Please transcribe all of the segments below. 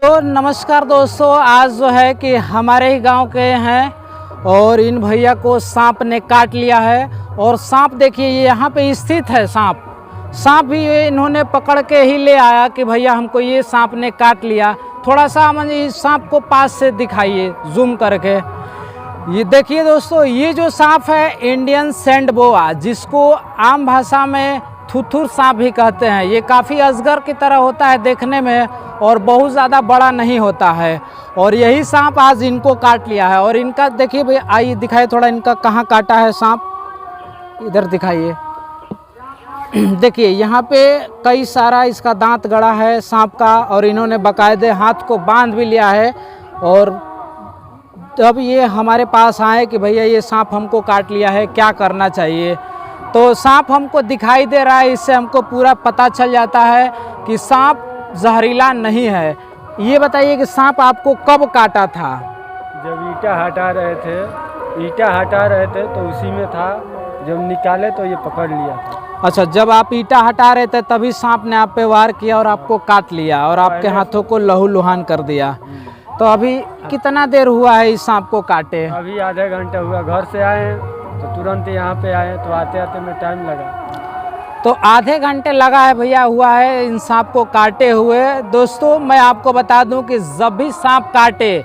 तो नमस्कार दोस्तों, आज जो है कि हमारे ही गांव के हैं और इन भैया को सांप ने काट लिया है। और सांप देखिए ये यहाँ पे स्थित है। सांप भी इन्होंने पकड़ के ही ले आया कि भैया हमको ये सांप ने काट लिया। थोड़ा सा मुझे इस सांप को पास से दिखाइए जूम करके। ये देखिए दोस्तों, ये जो सांप है इंडियन सैंड बोआ, जिसको आम भाषा में थुथुर सांप भी कहते हैं। ये काफ़ी अजगर की तरह होता है देखने में और बहुत ज़्यादा बड़ा नहीं होता है। और यही सांप आज इनको काट लिया है। और इनका देखिए भाई, आइए दिखाइए थोड़ा इनका कहाँ काटा है सांप, इधर दिखाइए। देखिए यहाँ पे कई सारा इसका दांत गड़ा है सांप का, और इन्होंने बाकायदे हाथ को बांध भी लिया है। और जब ये हमारे पास आए कि भैया ये सांप हमको काट लिया है, क्या करना चाहिए, तो सांप हमको दिखाई दे रहा है। इससे हमको पूरा पता चल जाता है कि सांप जहरीला नहीं है। ये बताइए कि सांप आपको कब काटा था? जब ईटा हटा रहे थे तो उसी में था। जब निकाले तो ये पकड़ लिया था। अच्छा, जब आप ईटा हटा रहे थे तभी सांप ने आप पे वार किया और आपको काट लिया और आपके हाथों को लहूलुहान कर दिया। तो अभी कितना देर हुआ है इस सांप को काटे? अभी आधे घंटे हुआ। घर से आए तो तुरंत यहाँ पे आए, तो आते आते में टाइम लगा। तो आधे घंटे लगा है भैया हुआ है इन सांप को काटे हुए। दोस्तों मैं आपको बता दूं कि जब भी सांप काटे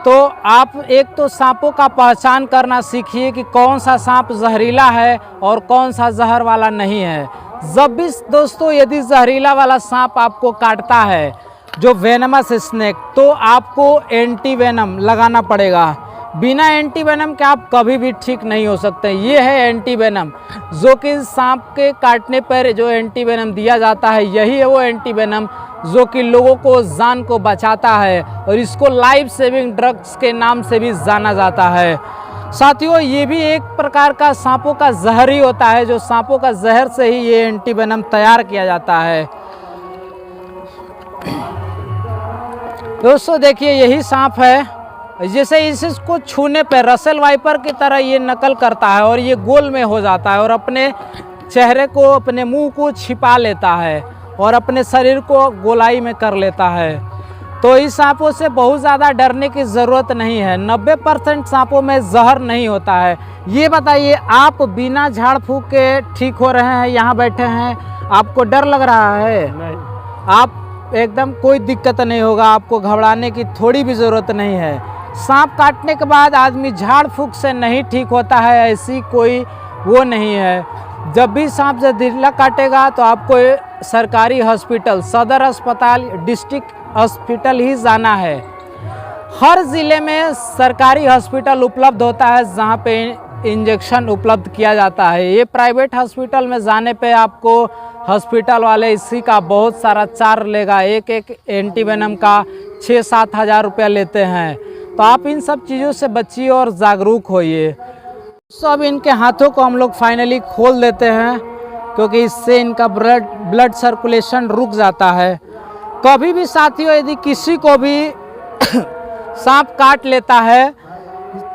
तो आप एक तो सांपों का पहचान करना सीखिए कि कौन सा सांप जहरीला है और कौन सा जहर वाला नहीं है। जब भी दोस्तों यदि जहरीला वाला सांप आपको काटता है, जो वेनमस स्नेक, तो आपको एंटी वेनम लगाना पड़ेगा। बिना एंटी वेनम के आप कभी भी ठीक नहीं हो सकते। ये है एंटी वेनम, जो कि सांप के काटने पर जो एंटी वेनम दिया जाता है, यही है वो एंटी वेनम जो कि लोगों को जान को बचाता है। और इसको लाइफ सेविंग ड्रग्स के नाम से भी जाना जाता है। साथियों, ये भी एक प्रकार का सांपों का जहर ही होता है, जो सांपों का जहर से ही ये एंटी वेनम तैयार किया जाता है। दोस्तों देखिए यही सांप है। जैसे इसको छूने पर रसेल वाइपर की तरह ये नकल करता है और ये गोल में हो जाता है और अपने चेहरे को, अपने मुंह को छिपा लेता है और अपने शरीर को गोलाई में कर लेता है। तो इस सांपों से बहुत ज़्यादा डरने की ज़रूरत नहीं है। 90% सांपों में जहर नहीं होता है। ये बताइए, आप बिना झाड़ फूंक के ठीक हो रहे हैं, यहाँ बैठे हैं, आपको डर लग रहा है? नहीं। आप एकदम कोई दिक्कत नहीं होगा, आपको घबराने की थोड़ी भी ज़रूरत नहीं है। सांप काटने के बाद आदमी झाड़ फूंक से नहीं ठीक होता है, ऐसी कोई वो नहीं है। जब भी सांप जहरीला काटेगा तो आपको सरकारी हॉस्पिटल, सदर अस्पताल, डिस्ट्रिक्ट हॉस्पिटल ही जाना है। हर ज़िले में सरकारी हॉस्पिटल उपलब्ध होता है जहाँ पे इंजेक्शन उपलब्ध किया जाता है। ये प्राइवेट हॉस्पिटल में जाने पे आपको हॉस्पिटल वाले इसी का बहुत सारा चार्ज लेगा। एक एंटी वेनम का 6-7 हज़ार रुपया लेते हैं। तो आप इन सब चीज़ों से बचिए और जागरूक होइए। सब इनके हाथों को हम लोग फाइनली खोल देते हैं, क्योंकि इससे इनका ब्लड सर्कुलेशन रुक जाता है। कभी भी साथियों यदि किसी को भी सांप काट लेता है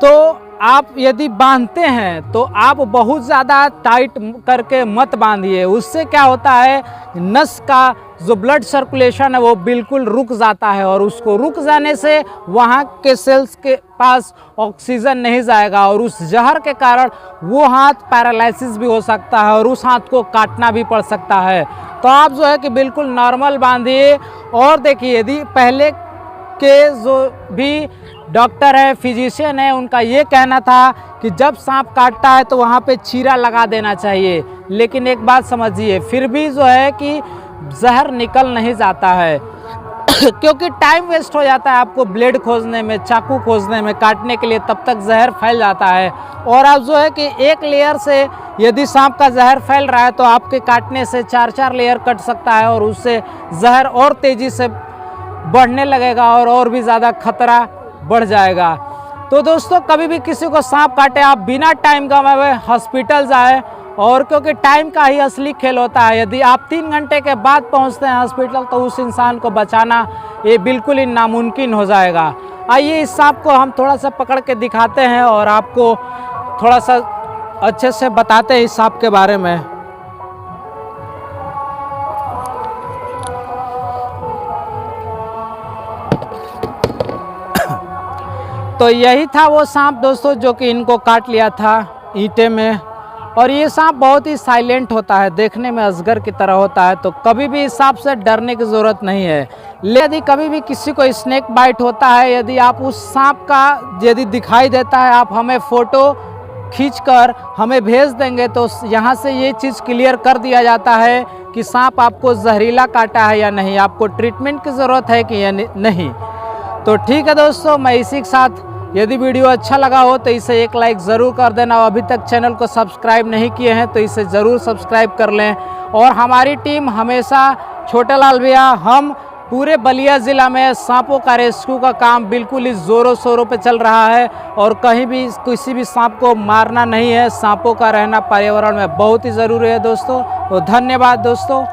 तो आप यदि बांधते हैं तो आप बहुत ज़्यादा टाइट करके मत बांधिए। उससे क्या होता है, नस का जो ब्लड सर्कुलेशन है वो बिल्कुल रुक जाता है और उसको रुक जाने से वहाँ के सेल्स के पास ऑक्सीजन नहीं जाएगा और उस जहर के कारण वो हाथ पैरालिसिस भी हो सकता है और उस हाथ को काटना भी पड़ सकता है। तो आप जो है कि बिल्कुल नॉर्मल बांधिए। और देखिए, यदि पहले के जो भी डॉक्टर है, फिजिशियन है, उनका ये कहना था कि जब सांप काटता है तो वहाँ पे चीरा लगा देना चाहिए। लेकिन एक बात समझिए, फिर भी जो है कि जहर निकल नहीं जाता है क्योंकि टाइम वेस्ट हो जाता है आपको ब्लेड खोजने में, चाकू खोजने में, काटने के लिए, तब तक जहर फैल जाता है। और अब जो है कि एक लेयर से यदि सांप का जहर फैल रहा है तो आपके काटने से 4-4 लेयर कट सकता है और उससे जहर और तेज़ी से बढ़ने लगेगा और भी ज़्यादा खतरा बढ़ जाएगा। तो दोस्तों कभी भी किसी को सांप काटे आप बिना टाइम गंवाए हॉस्पिटल जाएं, और क्योंकि टाइम का ही असली खेल होता है। यदि आप 3 घंटे के बाद पहुंचते हैं हॉस्पिटल तो उस इंसान को बचाना ये बिल्कुल ही नामुमकिन हो जाएगा। आइए इस सांप को हम थोड़ा सा पकड़ के दिखाते हैं और आपको थोड़ा सा अच्छे से बताते हैं इस सांप के बारे में। तो यही था वो सांप दोस्तों जो कि इनको काट लिया था ईंटे में। और ये सांप बहुत ही साइलेंट होता है, देखने में अजगर की तरह होता है, तो कभी भी इस सांप से डरने की ज़रूरत नहीं है। यदि कभी भी किसी को स्नेक बाइट होता है, यदि आप उस सांप का यदि दिखाई देता है, आप हमें फ़ोटो खींचकर हमें भेज देंगे तो यहाँ से ये चीज़ क्लियर कर दिया जाता है कि सांप आपको जहरीला काटा है या नहीं, आपको ट्रीटमेंट की ज़रूरत है कि या नहीं। तो ठीक है दोस्तों, मैं इसी के साथ यदि वीडियो अच्छा लगा हो तो इसे एक लाइक ज़रूर कर देना। और अभी तक चैनल को सब्सक्राइब नहीं किए हैं तो इसे ज़रूर सब्सक्राइब कर लें। और हमारी टीम हमेशा छोटे लाल भैया, हम पूरे बलिया ज़िला में सांपों का रेस्क्यू का काम बिल्कुल ही ज़ोरों शोरों पे चल रहा है। और कहीं भी किसी भी सांप को मारना नहीं है, सांपों का रहना पर्यावरण में बहुत ही ज़रूरी है दोस्तों। तो धन्यवाद दोस्तों।